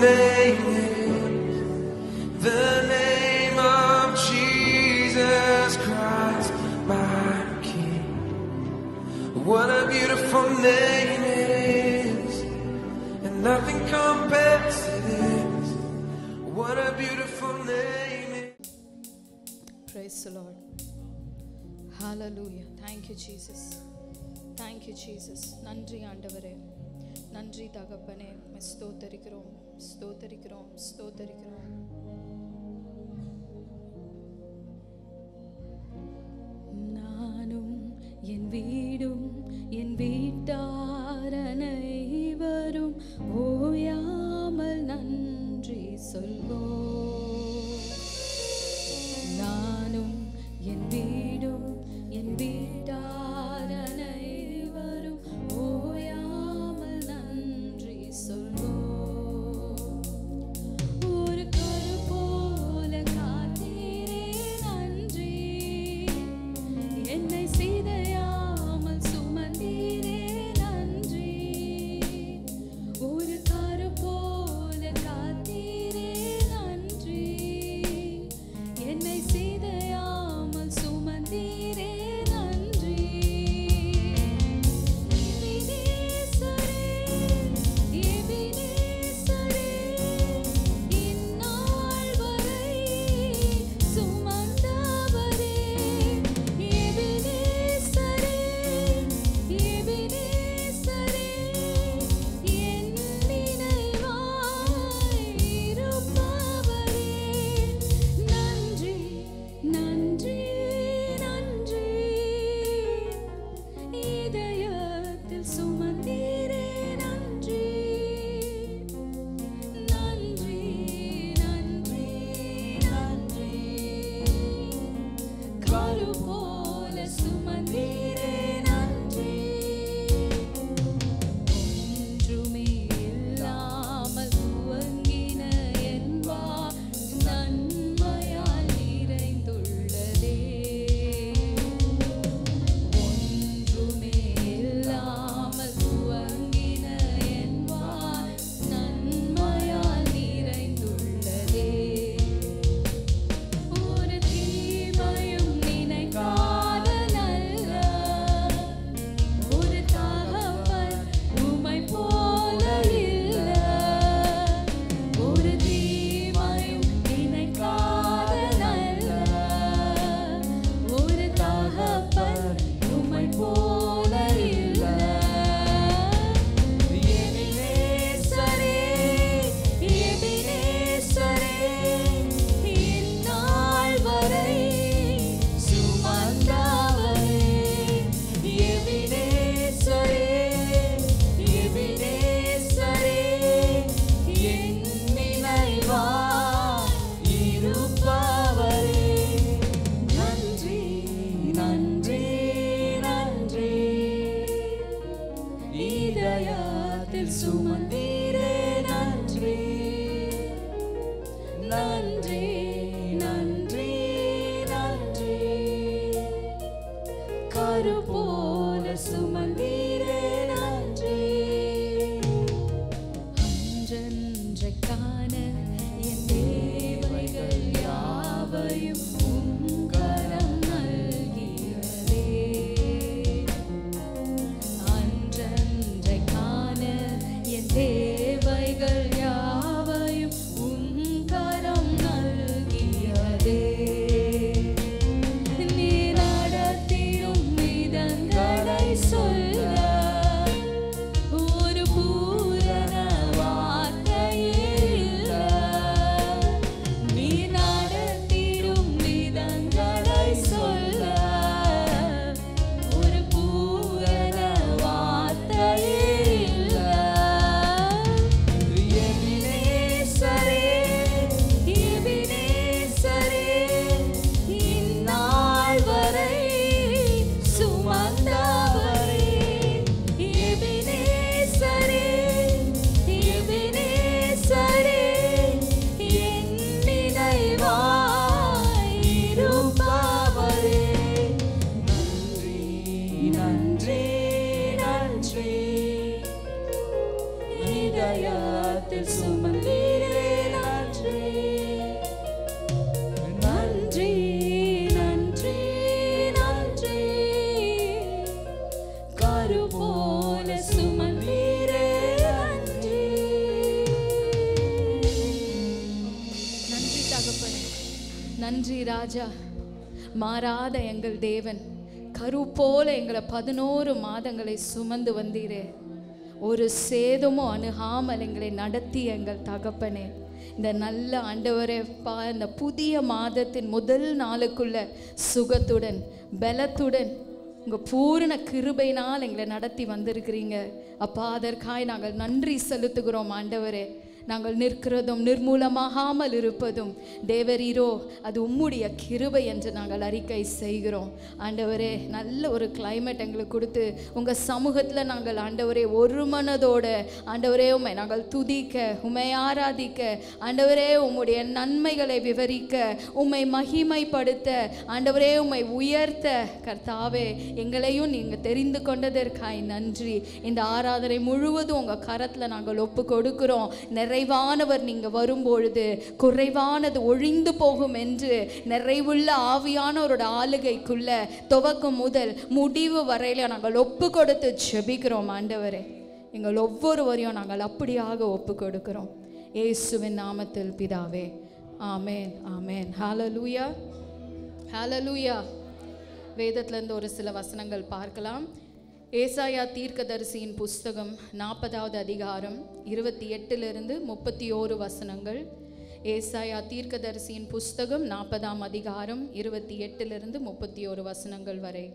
name is the name of Jesus Christ, my King. What a beautiful name it is, and nothing compares to this. What a beautiful name it is. Praise the Lord. Hallelujah. Thank you, Jesus. Thank you, Jesus. நன்றி ஆண்டவரே, நன்றி தகப்பனே. ஸ்தோத்தரிக்கிறோம், ஸ்தோத்தரிக்கிறோம், ஸ்தோத்தரிக்கிறோம். நானும் என் வீடும் என் வீட்டார் அனைவரும் ஓயாமல் நன்றி சொல்வோம். நானும் என் வீடும் என் வீட்டார் அனைவரும் ஓயாமல் நன்றி சொல்வோம். ஒரு கரு போல காத்தீரே நன்றி, என்னை சிதையாமல் சுமந்தீரே நன்றி. ஒரு கரு போல காத்தீரே நன்றி, என்னை சிதையாமல் சுமந்தீரே நன்றி. எபினேசரே, எபினேசரே, இந்நாள் வரை சுமந்தவரே. எபினேசரே, எபினேசரே, என் நினைவாய் இருப்பவரே. நன்றி, நன்றி, நன்றி. இதயத்தில் சுமந்தீரே நன்றி. நன்றி, நன்றி, நன்றி. கரு போல சுமந்தீரே நன்றி. ஒன்றுமே இல்லாமல் துவங்கின என் வாழ்வு நன்மையால் நிறைந்துள்ளதே. ஒன்றுமே இல்லாமல் துவங்கின என் வாழ்வு நன்மையால் நிறைந்துள்ளதே. ஒரு தீமையும் நினைக்காத நல்ல ஒரு தகப்பன் உம்மை போல இல்ல. ஒரு தீமையும் நினைக்காத நல்ல ஒரு தகப்பன் உம்மை போல இல்ல. எபினேசரே, எபினேசரே, இந்நாள் வரை சுமந்தவரே. எபினேசரே, எபினேசரே, என் நினைவாய் இருப்பவரே. நன்றி, நன்றி, நன்றி. இதயத்தில் சுமந்தீரே நன்றி. நன்றி, நன்றி, நன்றி. கரு போல சுமந்தீரே நன்றி. அன்றன்றைக்கான என் தேவைகள் யாவையும் உம் கரம் நல்கிறதே. அன்றன்றைக்கான என் தேவைகள் யாவையும் உம் கரம் நல்கிறதே. நீ நடத்திடும் விதங்களை சொல்ல ஒரு பூரண வார்த்தையே இல்ல. நீ நடத்திடும் விதங்களை நன்றி ராஜா. மாறாத எங்கள் தேவன், கரு போல எங்களை 11 மாதங்களை சுமந்து வந்தீரே, ஒரு சேதமும் அணுகாமல் எங்களை நடத்தி எங்கள் தகப்பனே, இந்த நல்ல ஆண்டவரே இந்த புதிய மாதத்தின் முதல் நாளுக்குள்ள சுகத்துடன் பலத்துடன் உங்கள் பூரண கிருபையினால் எங்களை நடத்தி வந்திருக்கிறீங்க அப்பா. அதற்காய் நாங்கள் நன்றி செலுத்துகிறோம் ஆண்டவரே. நாங்கள் நிற்கிறதும் நிர்மூலமாகாமல் இருப்பதும் தேவரீரோ அது உம்முடைய கிருபை என்று நாங்கள் அறிக்கை செய்கிறோம் ஆண்டவரே. நல்ல ஒரு கிளைமேட் எங்களுக்கு கொடுத்து உங்கள் சமூகத்தில் நாங்கள் ஆண்டவரே ஒரு மனதோட ஆண்டவரே உம்மை நாங்கள் துதிக்க, உம்மை ஆராதிக்க, ஆண்டவரே உம்முடைய நன்மைகளை விவரிக்க, உம்மை மகிமைப்படுத்த, ஆண்டவரே உம்மை உயர்த்த கர்த்தாவே எங்களையும் நீங்கள் தெரிந்து கொண்டதற்காய் நன்றி. இந்த ஆராதனை முழுவதும் உங்கள் கரத்தில் நாங்கள் ஒப்பு கொடுக்கிறோம். நிறைவானவர் நீங்க வரும்பொழுது குறைவானது ஒழிந்து போகும் என்று நிறைவுள்ள ஆவியானவரோட ஆளுகைக்குள்ள துவக்கம் முதல் முடிவு வரையில நாங்கள் ஒப்பு கொடுத்து ஜெபிக்கிறோம் ஆண்டவரே. எங்கள் ஒவ்வொருவரையும் நாங்கள் அப்படியாக ஒப்பு கொடுக்கிறோம் இயேசுவின் நாமத்தில் பிதாவே, ஆமேன் ஆமேன். ஹல்லேலூயா ஹல்லேலூயா. வேதத்திலிருந்து ஒரு சில வசனங்கள் பார்க்கலாம். ஏசாயா தீர்க்கதரிசியின் புஸ்தகம் 40வது அதிகாரம் 28 31 வசனங்கள். ஏசாயா தீர்க்கதரிசியின் புஸ்தகம் 40ஆம் அதிகாரம் 28 31 வசனங்கள் வரை.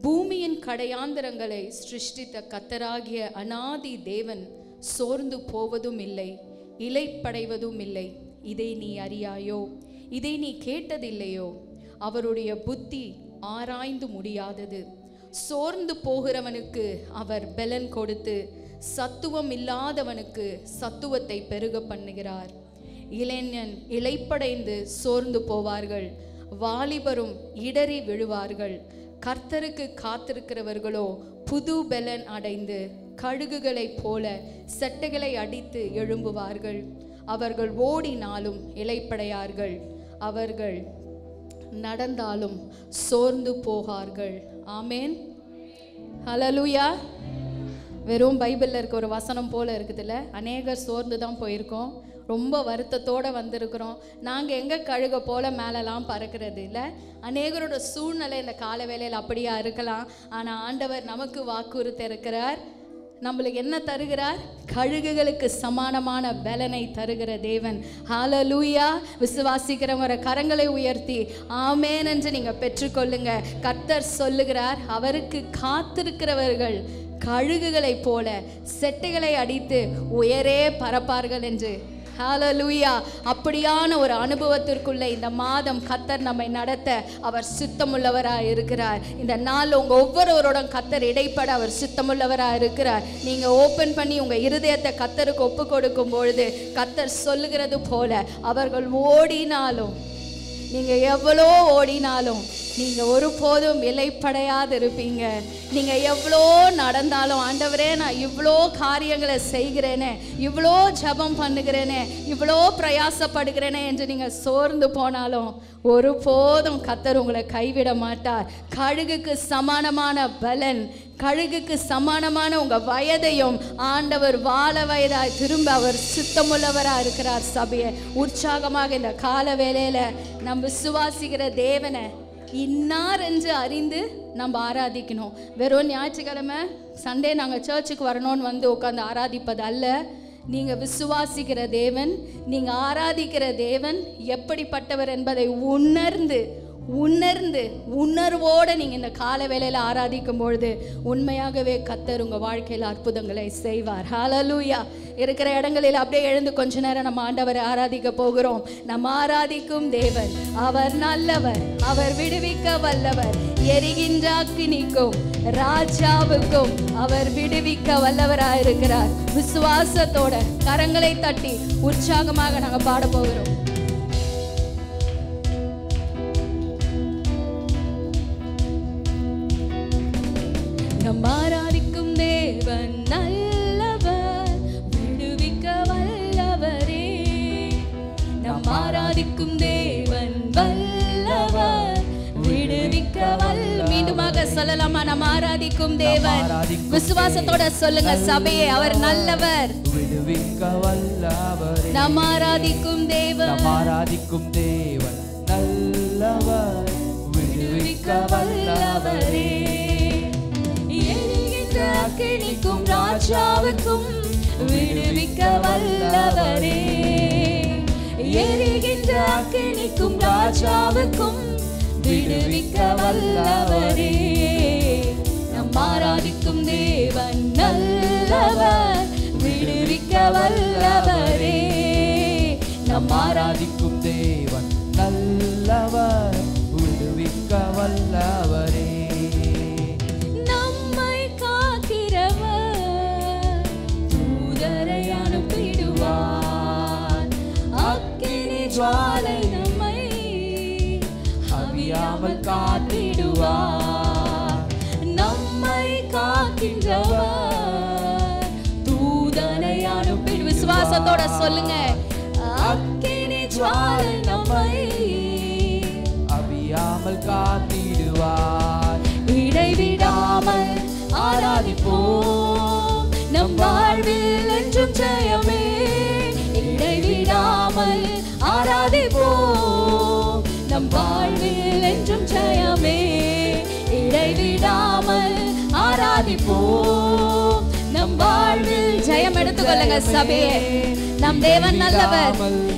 பூமியின் கடையாந்தரங்களை சிருஷ்டித்த கர்த்தராகிய அநாதி தேவன் சோர்ந்து போவதும் இல்லை, இளைப்படைவதும் இல்லை. இதை நீ அறியாயோ? இதை நீ கேட்டதில்லையோ? அவருடைய புத்தி ஆராய்ந்து முடியாதது. சோர்ந்து போகிறவனுக்கு அவர் பலன் கொடுத்து சத்துவம் இல்லாதவனுக்கு சத்துவத்தை பெருக பண்ணுகிறார். இளைஞன் இளைப்படைந்து சோர்ந்து போவார்கள், வாலிபரும் இடறி விழுவார்கள். கர்த்தருக்கு காத்திருக்கிறவர்களோ புது பலன் அடைந்து கழுகுகளைப் போல செட்டைகளை அடித்து எழும்புவார்கள். அவர்கள் ஓடினாலும் இளைப்படையார்கள், அவர்கள் நடந்தாலும் சோர்ந்து போகார்கள். ஆமேன் ஹல்லேலூயா. வெறும் பைபிளில் இருக்க ஒரு வசனம் போல இருக்குதுல்ல. அநேகர் சோர்ந்து தான் போயிருக்கோம், ரொம்ப வருத்தத்தோடு வந்திருக்கிறோம். நாங்கள் எங்கே கழுக போல் மேலெல்லாம் பறக்கிறது இல்லை. அநேகரோட சூழ்நிலை இந்த கால வேளையில் அப்படியா இருக்கலாம். ஆனால் ஆண்டவர் நமக்கு வாக்குறுத்தி இருக்கிறார். நம்மளுக்கு என்ன தருகிறார்? கழுகுகளுக்கு சமானமான பலனை தருகிற தேவன். ஹல்லேலூயா. விசுவாசிக்கிறவர கரங்களை உயர்த்தி ஆமேன் என்று நீங்கள் பெற்றுக்கொள்ளுங்க. கர்த்தர் சொல்லுகிறார், அவருக்கு காத்திருக்கிறவர்கள் கழுகுகளைப் போல செட்டைகளை அடித்து உயரே பறப்பார்கள் என்று. ஹல்லேலூயா. அப்படியான ஒரு அனுபவத்திற்குள்ள இந்த மாதம் கர்த்தர் நம்மை நடத்த அவர் சித்தமுள்ளவராக இருக்கிறார். இந்த நாள் உங்கள் ஒவ்வொருவரோடும் கர்த்தர் இடைப்பட அவர் சித்தமுள்ளவராக இருக்கிறார். நீங்கள் ஓப்பன் பண்ணி உங்கள் இருதயத்தை கர்த்தருக்கு ஒப்பு கொடுக்கும் பொழுது கர்த்தர் சொல்லுகிறது போல, அவர்கள் ஓடினாலும், நீங்கள் எவ்வளோ ஓடினாலும் நீங்கள் ஒருபோதும் இளைப்படையாது இருப்பீங்க. நீங்கள் எவ்வளோ நடந்தாலும், ஆண்டவரே நான் இவ்வளோ காரியங்களை செய்கிறேனே, இவ்வளோ ஜபம் பண்ணுகிறேனே, இவ்வளோ பிரயாசப்படுகிறேனே என்று நீங்கள் சோர்ந்து போனாலும் ஒருபோதும் கர்த்தர் உங்களை கைவிட மாட்டார். கழுகுக்கு சமானமான பலன், கழுகுக்கு சமானமான உங்கள் வயதையும் ஆண்டவர் வாழ வயதாய் திரும்ப அவர் சித்தமுள்ளவராக இருக்கிறார். சபையை உற்சாகமாக இந்த கால வேளையில் நம் விசுவாசிக்கிற தேவனை இன்னார் என்று அறிந்து நம்ம ஆராதிக்கணும். வெறும் ஞாயிற்றுக்கிழமை சண்டே நாங்கள் சர்ச்சுக்கு வரணும்னு வந்து உட்காந்து ஆராதிப்பது அல்ல. நீங்கள் விசுவாசிக்கிற தேவன், நீங்கள் ஆராதிக்கிற தேவன் எப்படிப்பட்டவர் என்பதை உணர்வோடு நீங்கள் இந்த கால வேளையில் ஆராதிக்கும் பொழுது உண்மையாகவே கர்த்தர் உங்கள் வாழ்க்கையில் அற்புதங்களை செய்வார். ஹல்லேலூயா. இருக்கிற இடங்களில் அப்படியே எழுந்து கொஞ்ச நேரம் நம்ம ஆண்டவரை ஆராதிக்க போகிறோம். நம்ம ஆராதிக்கும் தேவன் அவர் நல்லவர், அவர் விடுவிக்க வல்லவர். எரிகின்ற அக்கினிக்கும் ராஜாவுக்கும் அவர் விடுவிக்க வல்லவராயிருக்கிறார். விசுவாசத்தோட கரங்களை தட்டி உற்சாகமாக நாங்கள் பாட போகிறோம். நம் ஆராதிக்கும் தேவன் நல்லவர், விடுவிக்க வல்லவரே. நம் ஆராதிக்கும் தேவன் வல்லவர், விடுவிக்க மீண்டுமாக சொல்லலாமா? நம் ஆராதிக்கும் தேவன். விசுவாசத்தோட சொல்லுங்க சபையே, அவர் நல்லவர், விடுவிக்க வல்லவரே. நாம் ஆராதிக்கும் தேவன் நாம் ஆராதிக்கும் தேவன் நல்லவர், விடுவிக்க வல்லவரே. எரிகின்ற அக்கினிக்கும் ராஜாவுக்கும் விடுவிக்க வல்லவரே. எரிகின்ற அக்கினிக்கும் ராஜாவுக்கும் விடுவிக்க வல்லவரே. நாம் ஆராதிக்கும் தேவன் நல்லவர், விடுவிக்க வல்லவரே. நாம் ஆராதிக்கும் தேவன் நல்லவர், விடுவிக்க வல்லவரே. நம்மை காக்கிறவர் தூதரை அனுப்பிடுவார். அக்கினி ஜுவாலை நம்மை அவியாமல் காத்திடுவார். நம்மை காக்கின்றவர் தூதனை அனுப்பிடு. விசுவாசத்தோட சொல்லுங்க, அக்கினி ஜுவாலை நம்மை அவியாமல் காத்திடுவார். இடைவிடாமல் ஆராதிப்போம், நம் வாழ்வில் என்றும் ஜெயமே. இடைவிடாமல் ஆராதிப்போம், நம் வாழ்வில் என்றும் ஜெயமே. இடைவிடாமல் ஆராதிப்போம், நம் வாழ்வில் ஜெயம். எடுத்துக்கொள்ளுங்க சபையே, நம் தேவன் நல்லவர்.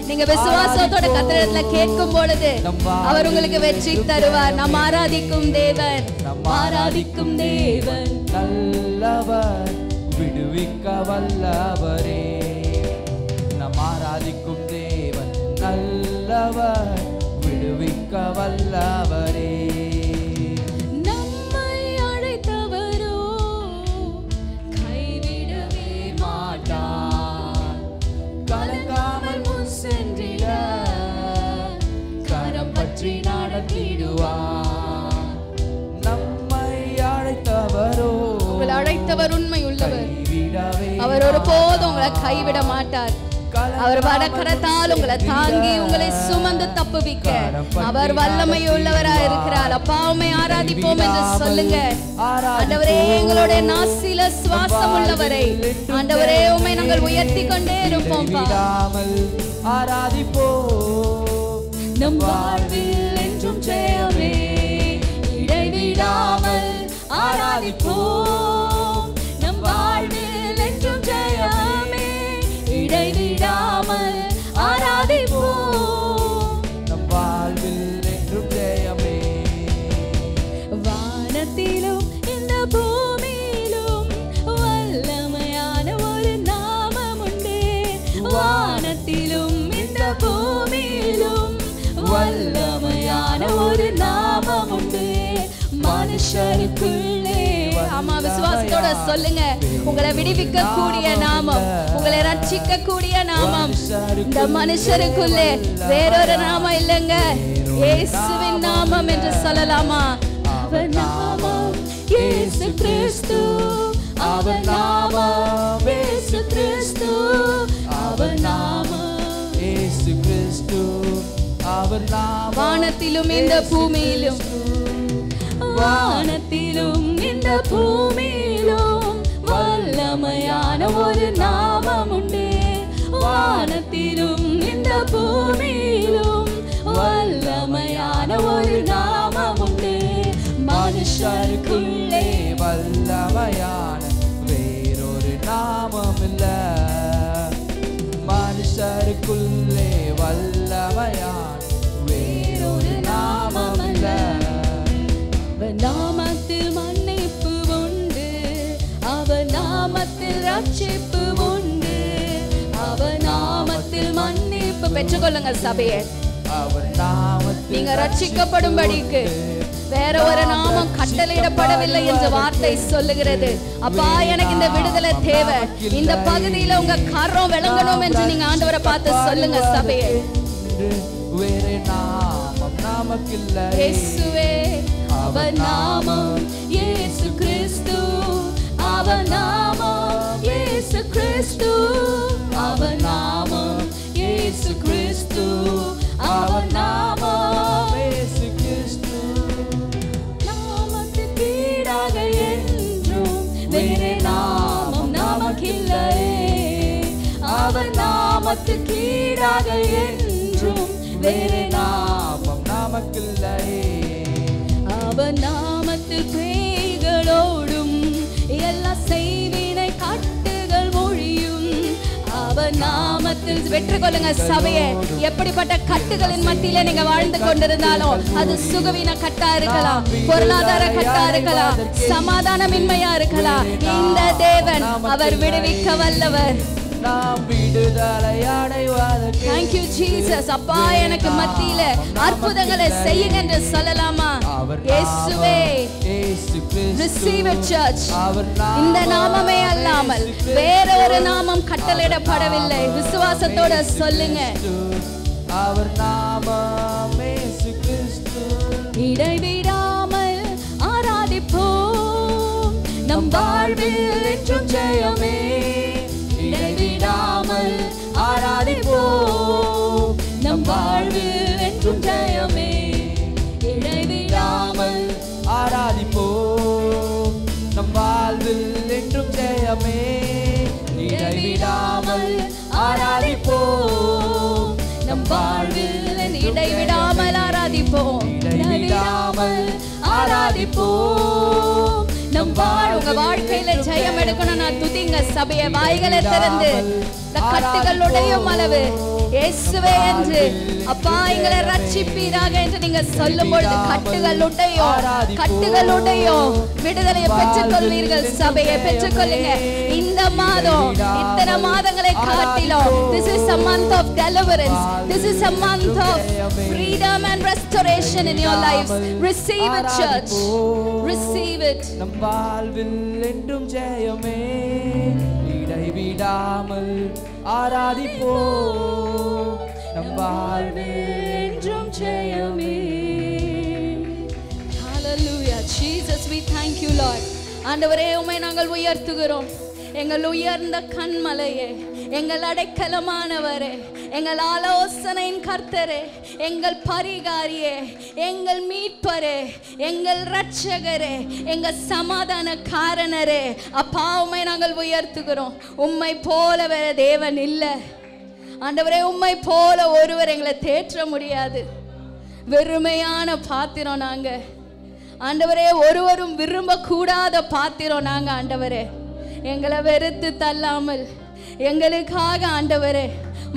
நீங்க விசுவாசத்தோட கர்த்தரிடத்துல கேட்கும் பொழுது அவர் உங்களுக்கு வெற்றி தருவார். நாம் ஆராதிக்கும் தேவன், ஆராதிக்கும் தேவன் நல்லவர், விடுவிக்க வல்லவரே. நாம் ஆராதிக்கும் தேவன் நல்லவர், விடுவிக்க வல்லவரே. நம்மை அழைத்தவரோ கைவிடவே மாட்டார். கலங்காமல் முன் சென்றிட கரம் பற்றி நடத்திடுவார். நம்மை அழைத்தவரோ, உங்களை அழைத்தவர் உண்மை உள்ளவர். கைவிடவே அவர் ஒருபோதும் உங்களை கைவிட மாட்டார். அவர் வடக்கரத்தால் உங்களை தாங்கி உங்களை சுமந்து தப்புவிக்க அவர் வல்லமை உள்ளவராய் இருக்கிறார். அப்பா உம்மை ஆராதிப்போம் என்று சொல்லுங்க. ஆண்டவரே, எங்களுடைய நாசில சுவாசம் உள்ளவரை ஆண்டவரே உம்மை நாங்கள் உயர்த்தி கொண்டே இருப்போம். ஆராதிப்போம், நம் வாழ்வில் என்றும் ஜெயமே. இடைவிடாமல் ஆராதிப்போம், நம் வாழ்வில் என்றும் ஜெயமே. இடைவிடாமல் ஆராதிப்போம், நம் வாழ்வில் என்றும் ஜெயமே. வானத்திலும் இந்த பூமியிலும் வல்லமையான ஒரு நாமம் உண்டு. வானத்திலும் இந்த பூமியிலும் வல்லமையான ஒரு நாமம் உண்டு. மனுஷருக்குள்ளே, ஆமா விசுவாசத்தோட சொல்லுங்க, உங்களை விடுவிக்க கூடிய நாமம், உங்களை ரட்சிக்க கூடிய நாமம் இந்த மனுஷருக்குள்ளே வேறொரு நாமம் இல்லைங்க. இயேசுவின் நாமம் என்று சொல்லலாமா? அவர் நாமம் இயேசு கிறிஸ்து, அவர் நாமம் இயேசு கிறிஸ்து, அவர் நாமம் இயேசு கிறிஸ்து, அவர் நாமம். வானத்திலும் இந்த பூமியிலும், வானத்திலும் இந்த பூமியிலும் வல்லமையான ஒரு நாமம் உண்டு. வானத்திலும் இந்த பூமியிலும் வல்லமையான ஒரு நாமம் உண்டு. மனுஷருக்குள்ளே வல்லமையான வேறொரு நாமம் இல்ல. மனுஷருக்குள்ளே வல்லமையான வேறொரு நாமம் இல்ல. நாமத்தில் மன்னிப்பு உண்டு, அவர் நாமத்தில் ரட்சிப்பு உண்டு. அவர் நாமத்தில் மன்னிப்பு பெற்றுக்கொள்ளுங்க சபையே. அவர் நாமத்தில் நீங்க ரட்சிக்கப்படும்படிக்கு வேற ஒரு நாமம் கட்டளையிடப்படவில்லை என்று வார்த்தை சொல்லுகிறது. அப்பா, எனக்கு இந்த விடுதலை தேவை. இந்த பகுதியில உங்க கரம் விளங்கணும் என்று நீங்க ஆண்டவரை பார்த்து சொல்லுங்க சபையே. வேறு நாமம் நமக்கில்லை. இயேசுவே, அவர் நாமம் இயேசு கிறிஸ்து, அவர் நாமம் இயேசு கிறிஸ்து, அவர் நாமம் இயேசு கிறிஸ்து, அவர் நாமம் இயேசு கிறிஸ்து. நாமத்தின் கீழாக என்றும் வேறு நாமம் நமக்கில்லை. அவர் நாமத்தில் நாமத்துக்கு ஈடாக என்றும் வேறு நாமம் நமக்கில்லையே. அவர் நாமத்தில் பேய்களோடும் எல்லா செய்வினை கட்டுகள் ஒழியும். அவர் நாமத்தில் வெற்றி கொள்ளுங்க சபையே. எப்படிப்பட்ட கட்டுகளின் மத்தியில நீங்க வாழ்ந்து கொண்டிருந்தாலும், அது சுகவீன கட்டா இருக்கலாம், பொருளாதார கட்டா இருக்கலாம், சமாதானமின்மையா இருக்கலாம், இந்த தேவன் அவர் விடுவிக்க வல்லவர். நாம் விடுதலை அடைவதற்கு Thank you Jesus. அப்பா எனக்கு மத்தியில அற்புதங்களை செய்யுங்க என்று சொல்லலாமா? இயேசுவே, receive it church. இந்த நாமமே அல்லாமல் வேற ஒரு நாமம் கட்டளையிடப்படவில்லை. விசுவாசத்தோட சொல்லுங்க. அவர் நாமம் இயேசு கிறிஸ்து. இடைவிடாமல் ஆராதிப்போம், நம் வாழ்வில் என்றும் ஜெயமே. இடைவிடாமல் ஆராதிப்போம், நம் வாழ்வில் என்றும் ஜெயமே. இடைவிடாமல் ஆராதிப்போம், நம் வாழ்வில் என்றும் ஜெயமே. இடைவிடாமல் ஆராதிப்போம், நம் வாழ்வில் இடைவிடாமல் ஆராதிப்போம். இடைவிடாமல் ஆராதிப்போம், நம் உங்க வாழ்க்கையில ஜெயம் எடுக்கணும். நான் துதிங்க சபையை, வாய்களை திறந்து இந்த கட்டுகள் உடையும் அளவு இயேசுவே என்று அப்பா எங்களை ரட்சிப்பீராக என்று நீங்க சொல்லும் பொழுது கட்டுகள் உடையும் விடுதலையை பெற்றுக் கொள்வீர்கள். சபையை பெற்றுக் கொள்ளுங்க. இந்த மாதம் இத்தனை மாதங்களை காட்டிலும் this is a month of deliverance, this is a month of freedom and restoration in your lives. Receive it church, receive it. நம் வாழ்வில் என்றும் ஜெயமே. இடைவிடாமல் ஆராதிப்போம், நம் வாழ்வில் என்றும் ஜெயமே. Hallelujah Jesus, we thank you Lord. ஆண்டவரே உம்மை நாங்கள் உயர்த்துகிறோம். எங்கள் உயர்ந்த கண்மலையே, எங்கள் அடைக்கலமானவரே, எங்கள் ஆலோசனையின் கர்த்தரே, எங்கள் பரிகாரியே, எங்கள் மீட்பரே, எங்கள் இரட்சகரே, எங்கள் சமாதான காரணரே, அப்பா உம்மை நாங்கள் உயர்த்துகிறோம். உம்மை போல வேற தேவன் இல்லை ஆண்டவரே. உம்மை போல ஒருவர் எங்களை தேற்ற முடியாது. வெறுமையான பாத்திரம் நாங்க ஆண்டவரே, ஒருவரும் விரும்ப கூடாத பாத்திரம் நாங்க ஆண்டவரே. எங்களை வெறுத்து தள்ளாமல் எங்களுக்காக ஆண்டவரே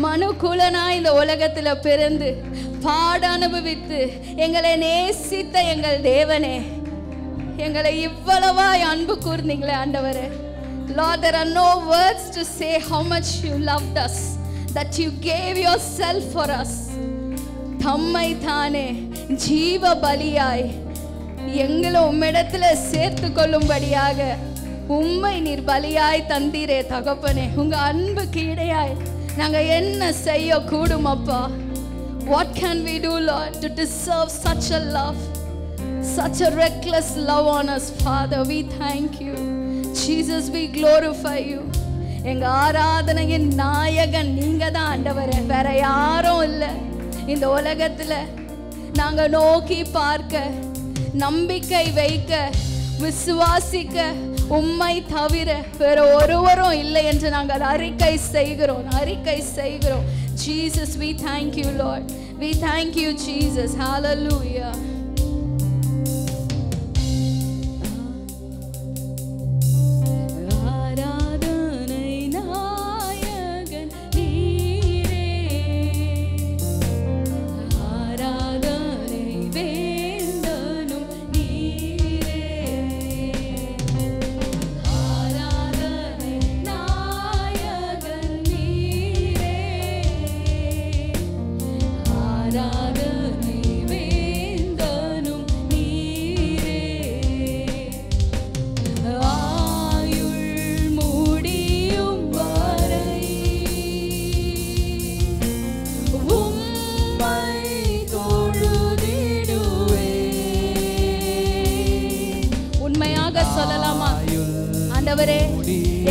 மனுக்குலனா இந்த உலகத்துல பிறந்து பாட அனுபவித்து எங்களை நேசித்த எங்கள் தேவனே, எங்களை இவ்வளவாய் அன்பு கூர்ந்தீங்களே ஆண்டவரே. Lord, there are no words to say how much you loved us, that you gave yourself for us. தம்மை தானே ஜீவ பலியாய் எங்களை உம்மிடத்துல சேர்த்து கொள்ளும்படியாக உம்மை நீர் பலியாய் தந்தீரே தகப்பனே. உங்க அன்புக்கு இடையாய் நாங்க என்ன செய்ய கூடும் அப்பா? What can we do Lord to deserve such a love, such a reckless love on us? Father, we thank you Jesus, we glorify you. எங்க ஆராதனையின் நாயகன் நீங்க தான் ஆண்டவரே, வேற யாரும் இல்லை இந்த உலகத்துல. நாங்க நோக்கி பார்க்க, நம்பிக்கை வைக்க, விசுவாசிக்க உம்மை தவிர வேற ஒருவரும் இல்லை என்று நாங்கள் அறிக்கை செய்கிறோம். Jesus, we thank you Lord, we thank you Jesus. Hallelujah.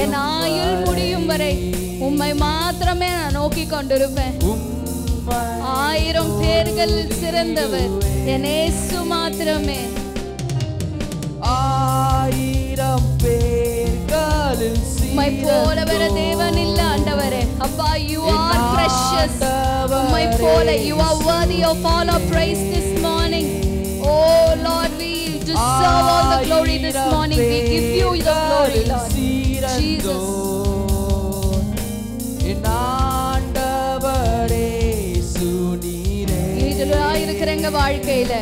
என் ஆயுள் முடியும் வரை உம்மை மாத்திரமே நான் நோக்கி கொண்டிருப்பேன். 1000 பேர்கள் சிறந்தவர் என் இயேசு மாத்திரமே. 1000 பேர்களில் உம்மை போல வேற தேவன் இல்ல ஆண்டவரே. அப்பா, you are precious. உம்மை போல, you are worthy of all our praise this morning. Oh Lord, we deserve all the glory this morning. We give you the glory, Lord Jesus. இருக்கிற எங்க வாழ்க்கையில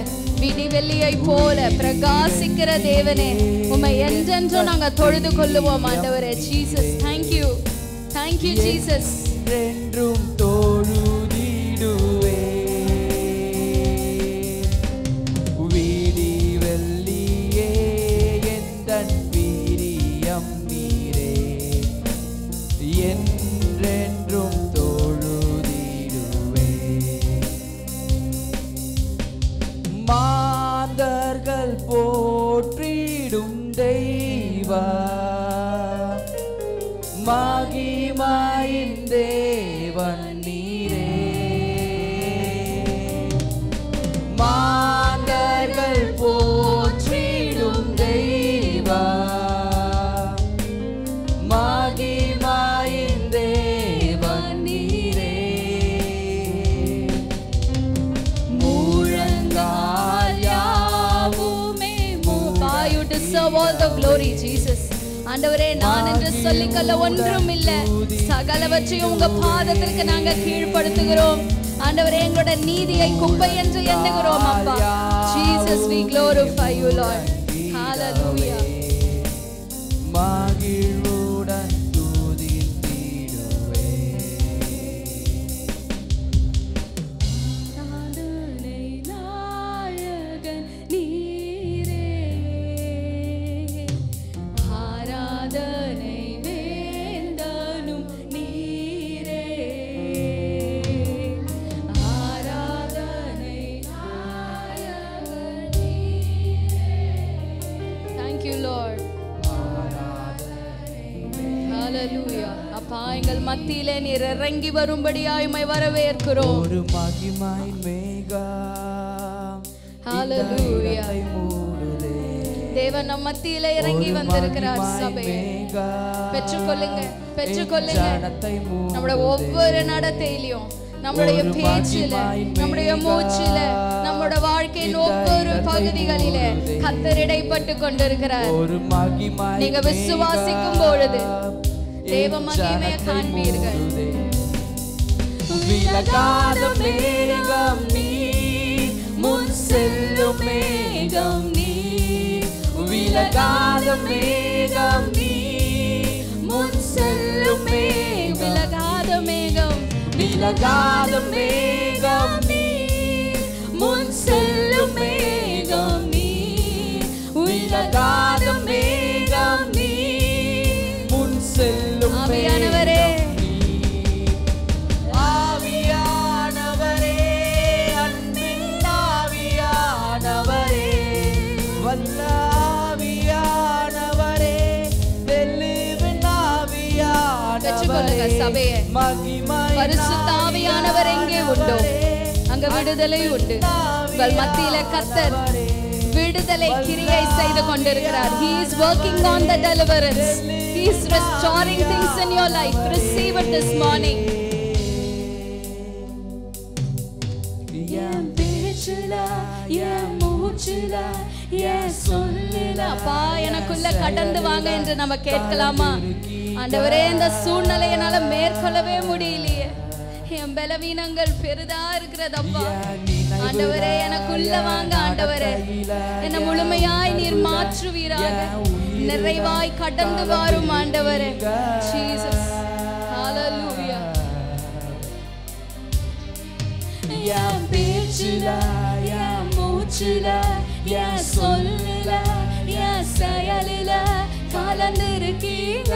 விடி வெள்ளியை போல பிரகாசிக்கிற தேவனே, உம்மை என்றென்றும் நாங்க தொழுது கொள்ளுவோம் ஆண்டவரே. Jesus, thank you, thank you Jesus. என்றும் தொழுதிடுவே விடி வெள்ளியே எந்தன் பிரியம் நீரே, என்றென்றும் மாந்தர்கள் போற்றிடும் தெய்வா, மகிமையின் தேவன் நீரே. மாந்தர்கள் போற்றிடும் தெய்வா, மகிமையின் தேவன் நீரே. Deserve all the glory Jesus. ஆண்டவரே, நான் என்று சொல்லிக்கொள்ள ஒன்றும் இல்ல, சகலவற்றையும் உங்க பாதத்திற்கு நாங்க கீழ்ப்படுத்துகிறோம் ஆண்டவரே. எங்களோட நீதியை குப்பை என்று எண்ணுகிறோம் அப்பா. Jesus, we glorify you Lord. Hallelujah. மகிழ்வுடன் துதித்திடுவே நாயகன் நீரே, ஆராதனை வேந்தனும் நீரே, ஆராதனை நாயகன் நீரே. Thank you Lord. Hallelujah. அப்பா, எங்கள் மத்தியிலே நீர் இறங்கி வரும்படியாய் உம்மை வரவேற்கிறோம். ஒரு மகிமையின் மேகம் Hallelujah. தேவன் நம் மத்தியிலே இறங்கி வந்திருக்கிறார். சபை பெற்றுக்கொள்ளுங்க, பெற்றுக்கொள்ளுங்க. நம்முடைய ஒவ்வொரு நடத்தையிலும், நம்முடைய பேச்சில, நம்முடைய மூச்சில, நம்முடைய வாழ்க்கையின் ஒவ்வொரு பகுதிகளிலே கர்த்தர் இடைப்பட்டு கொண்டிருக்கிறார். நீங்க விசுவாசிக்கும் பொழுது தேவ மகிமையை காண்பீர்கள். விலகாத மேகம் நீ, முன் செல்லும் மேகம் நீ, விலகாத மேகம் நீ, முன் செல்லும் மேகம், விலகாத மேகம், விலகாத மேகம் நீ, முன் செல்லும் மேகம் நீ, விலகாத மேகம் நீ, முன் செல்லும் ஆவியானவரே, ஆவியானவரே, அன்பின் ஆவியானவரே, வல்ல ஆவியானவரே, தெளிவின் பெற்றுக்கொள்ளுங்க ஆவியானவரே, சபையே. பரிசுத்த ஆவியானவர் எங்கே உண்டோ அங்க விடுதலை உண்டு. உங்கள் மத்தியில கர்த்தர் விடுதலை கிரியை செய்து கொண்டிருக்கிறார். He is working on the deliverance. He is restoring things in your life. Receive it this morning. அப்பா, எனக்குள்ள கடந்து வாங்க என்று நம்ம கேட்கலாமா? ஆண்டவரே, இந்த சூழ்நிலையை என்னால மேற்கொள்ளவே முடியலையே, என் பலவீனங்கள் பெரிதா இருக்கிறதப்பா. ஆண்டவரே, எனக்குள்ள வாங்க ஆண்டவரே, என்னை முழுமையாய் நீர் மாற்றுவீராக, நிறைவாய் கடந்து வாரும் ஆண்டவரே. ஜீசஸ், ஹalleluya. என் பேச்சில, என் மூச்சில, என் சொல்லில, என் செயலில கலந்திருக்கீங்க.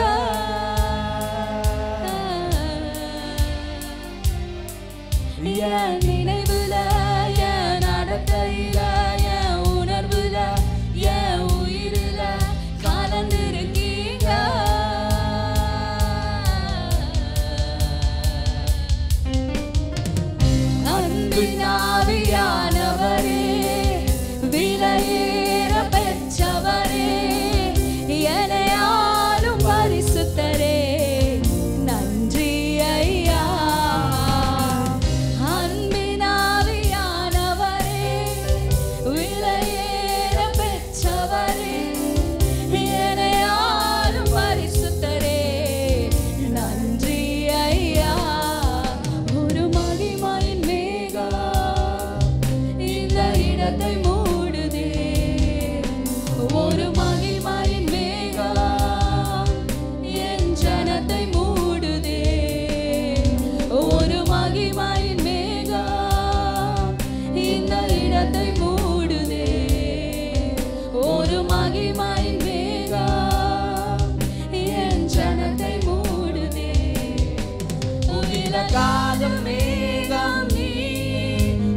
என் நினைவுல, என் நடத்தையில, என் உணர்வுல, என் உயிரில கலந்திருக்கீங்க. அன்பின் ஆவியானவரே, விலையேற பெற்றவரே, என்னை ஆளும் பரிசுத்தரே, மகிமையின் மேகம் இந்த இடத்தை மூடுதே. ஒரு மகிமையின் மேகம் என் ஜனத்தை மூடுதே. விலகாத மேகம் நீ,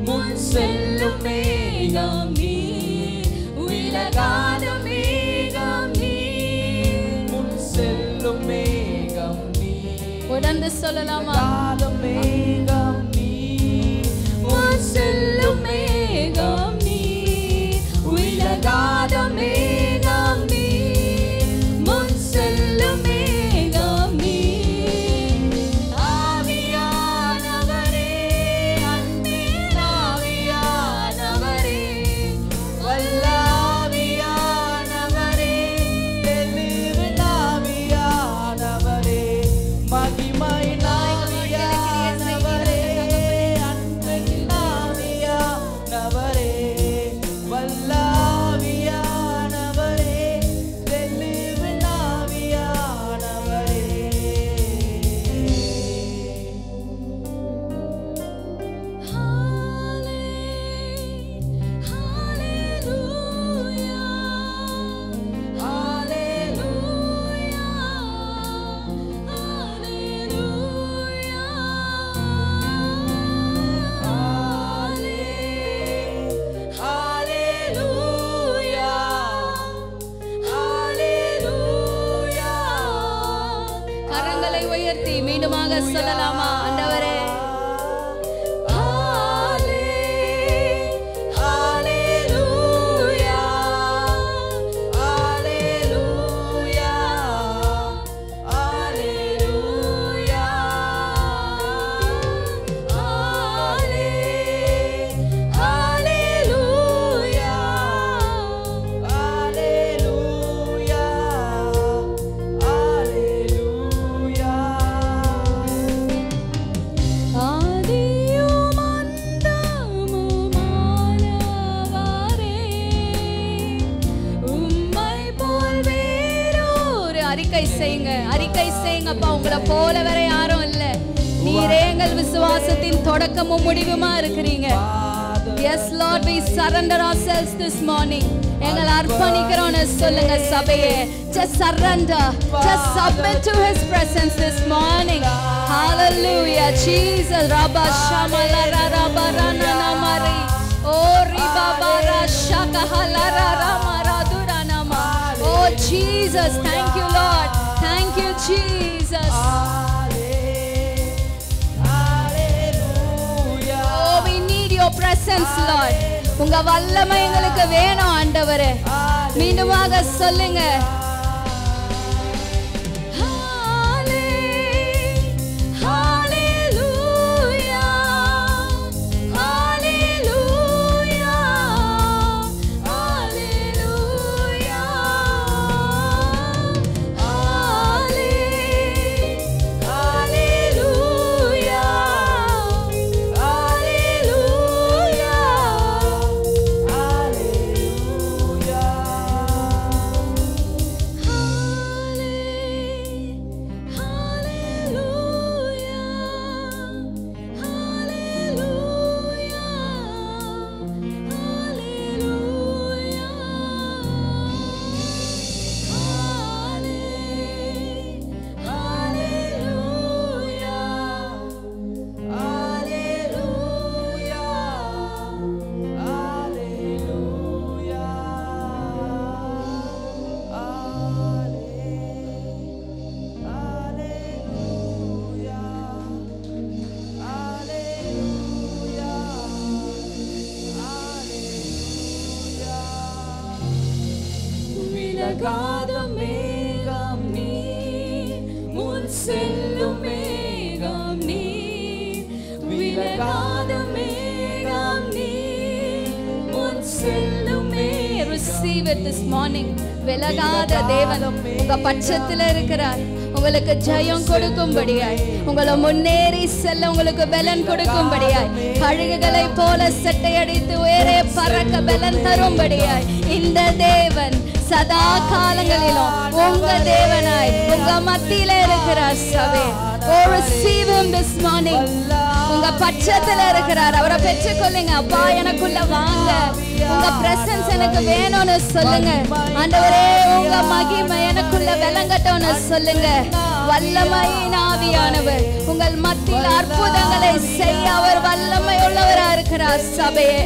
முன் செல்லும் மேகம் நீ. விலகாத மேகம் நீ, முன் செல்லும் மேகம் நீ. உடந்து சொல்லலாமா? விலகாத மேகம் நீ, முன் செல்லும் மேகம் நீ. விலகாத மேகம் நீ, முன் செல்லும் மேகம் நீ. ஆவியானவரே, அன்பின் ஆவியானவரே, வல்லாவியானவரே, தெளிவின் ஆவியானவரே, மகிமையின் ஆவியானவரே, அன்பின் ஆவியானவரே, வல்லாவியானவரே, தெளிவின் ஆவியானவரே. கரங்களை உயர்த்தி மீண்டுமாக சொல்லலாமா? ஆண்டவரே அறிக்கை செய்யுங்கப்பா. உங்களை போல வேற யாரும் இல்ல. நீரே எங்கள் விசுவாசத்தின் தொடக்கமும் முடிவுமா இருக்கிறீங்க. Yes Lord, we surrender ourselves this morning. எங்கள் அர்ப்பணிக்கிறோம்னு சொல்லுங்க சபையே. Just surrender, just submit to His presence this morning. Hallelujah, Jesus. Rabba Shamala Rabba Ranana Mari. Oh Riba Bara Shaka Halara Ramara Duranama. Oh Jesus, thank you Lord. Thank you Jesus. Oh, we need your presence Lord. உங்க வல்லமை எங்களுக்கு வேணும் ஆண்டவரே. மீண்டுமாக சொல்லுங்க. விலகாத மேகம் நீ, முன் செல்லும் மேகம் நீ. விலகாத மேகம் நீ, முன் செல்லும் மேகம். Receive it this morning. விலகாத தேவன் உங்க பட்சத்தில் இருக்கிறார். உங்களுக்கு ஜெயம் கொடுக்கும்படியாய், உங்களை முன்னேறி செல்ல உங்களுக்கு பலன் கொடுக்கும்படியாய், கழுகுகளை போல செட்டையடித்து உயரே பறக்க பலன் தரும்படியாய் இந்த தேவன் சதா காலங்களிலும் உங்க தேவனாய் உங்க மத்தியில இருக்கிறார் சபை. Oh, receive him this morning. உங்க பட்சத்துல இருக்கிறார். அவரை பெற்றுக்கொள்ளுங்க. அப்பா எனக்குள்ள வாங்க, உங்க பிரசன்ஸ் எனக்கு வேணும்னு சொல்லுங்க. ஆண்டவரே உங்க மகிமை எனக்குள்ள விளங்கட்டும்னு சொல்லுங்க. வல்லமையின் ஆவியானவர் உங்கள் மத்தியில் அற்புதங்களை செய்ய அவர் வல்லமை உள்ளவரா இருக்கிறார். சபையே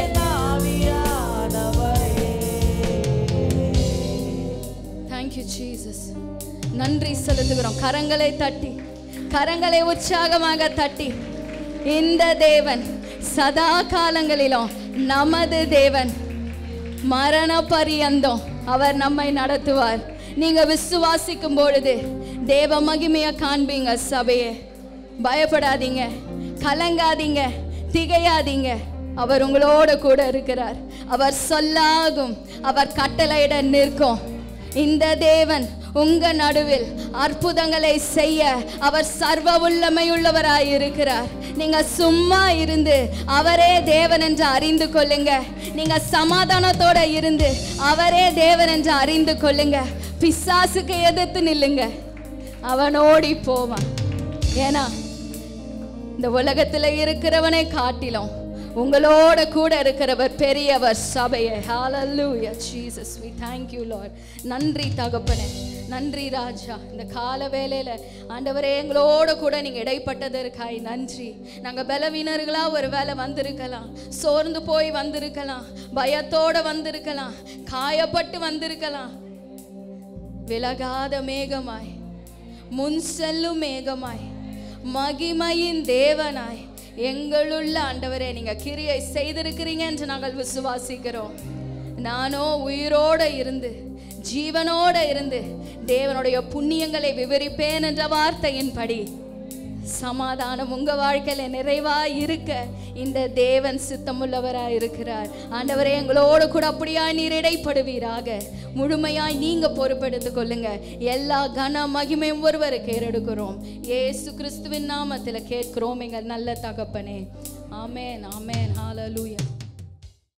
Thank you Jesus. நன்றி செலுத்துகிறோம். கரங்களை தட்டி, கரங்களை உற்சாகமாக தட்டி, இந்த தேவன் சதா காலங்களிலும் நமது தேவன், மரண பரியந்தம் அவர் நம்மை நடத்துவார். நீங்க விசுவாசிக்கும் பொழுது தேவ மகிமையை காண்பீங்க. சபையே பயப்படாதீங்க, கலங்காதீங்க, திகையாதீங்க. அவர் உங்களோட கூட இருக்கிறார். அவர் சொல்லாகும், அவர் கட்டளையிட நிற்கும். இந்த தேவன் உங்க நடுவில் அற்புதங்களை செய்ய அவர் சர்வ வல்லமையுள்ளவராய் இருக்கிறார். நீங்க சும்மா இருந்து அவரே தேவன் என்று அறிந்து கொள்ளுங்க. நீங்க சமாதானத்தோட இருந்து அவரே தேவன் என்று அறிந்து கொள்ளுங்க. பிசாசுக்கு எதிர்த்து நில்லுங்க, அவன் ஓடி போவான். ஏன்னா இந்த உலகத்துல இருக்கிறவனை காட்டிலும் உங்களோட கூட இருக்கிறவர் பெரியவர். சபையே ஹalleluya Jesus, we thank you Lord. நன்றி தகப்பனே, நன்றி ராஜா. இந்த கால வேளையில ஆண்டவரே எங்களோட கூட நீங்க இடைப்பட்டதற்காய் நன்றி. நாங்க பலவீனர்களா ஒரு வேளை வந்திருக்கலாம், சோர்ந்து போய் வந்திருக்கலாம், பயத்தோட வந்திருக்கலாம், காயப்பட்டு வந்திருக்கலாம். விலகாத மேகமாய், முன் செல்லும் மேகமாய், மகிமையின் தேவனாய் எங்களுள்ள ஆண்டவரே நீங்க கிரியை செய்திருக்கிறீங்க என்று நாங்கள் விசுவாசிக்கிறோம். நானோ உயிரோட இருந்து ஜீவனோட இருந்து தேவனுடைய புண்ணியங்களை விவரிப்பேன் என்ற வார்த்தையின்படி சமாதானம் உங்க வாழ்க்கையில நிறைவா இருக்க இந்த தேவன் சித்தமுள்ளவராய் இருக்கிறார். ஆண்டவரே எங்களோடு கூட அப்படியாய் நீர் இடைப்படுவீராக. முழுமையாய் நீங்க பொறுப்பெடுத்துக் கொள்ளுங்க. எல்லா கன மகிமையும் ஒருவருக்கு ஏறெடுக்கிறோம். இயேசு கிறிஸ்துவின் நாமத்தில் கேட்கிறோம் எங்கள் நல்ல தகப்பனே. ஆமென், ஆமென், ஹalleluya.